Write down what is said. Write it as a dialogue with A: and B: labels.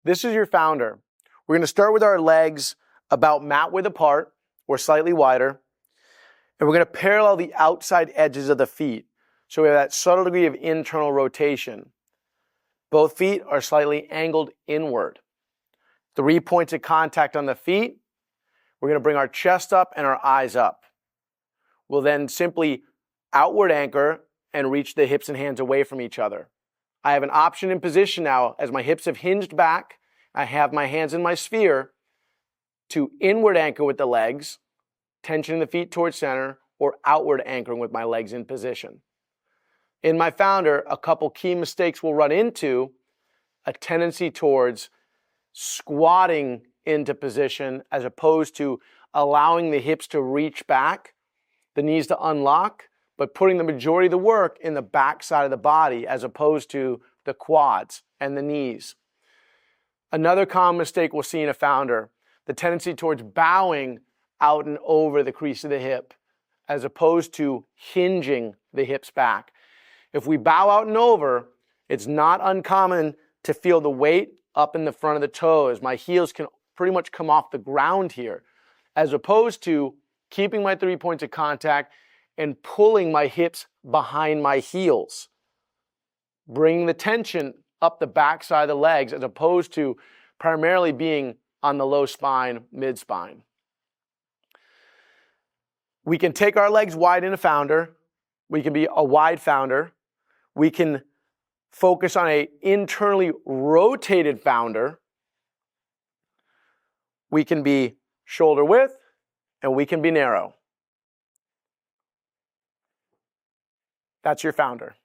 A: This is your founder. We're going to start with our legs about mat width apart or slightly wider. And we're going to parallel the outside edges of the feet. So we have that subtle degree of internal rotation. Both feet are slightly angled inward. 3 points of contact on the feet. We're going to bring our chest up and our eyes up. We'll then simply outward anchor and reach the hips and hands away from each other. I have an option in position now as my hips have hinged back. I have my hands in my sphere to inward anchor with the legs, tension in the feet towards center, or outward anchoring with my legs in position. In my founder, a couple key mistakes we'll run into: a tendency towards squatting into position as opposed to allowing the hips to reach back, the knees to unlock, but putting the majority of the work in the back side of the body as opposed to the quads and the knees. Another common mistake we'll see in a founder: the tendency towards bowing out and over the crease of the hip as opposed to hinging the hips back. If we bow out and over, it's not uncommon to feel the weight up in the front of the toes. My heels can pretty much come off the ground here, as opposed to keeping my 3 points of contact and pulling my hips behind my heels. Bringing the tension up the back side of the legs as opposed to primarily being on the low spine, mid spine. We can take our legs wide in a founder. We can be a wide founder. We can focus on an internally rotated founder. We can be shoulder width, and we can be narrow. That's your founder.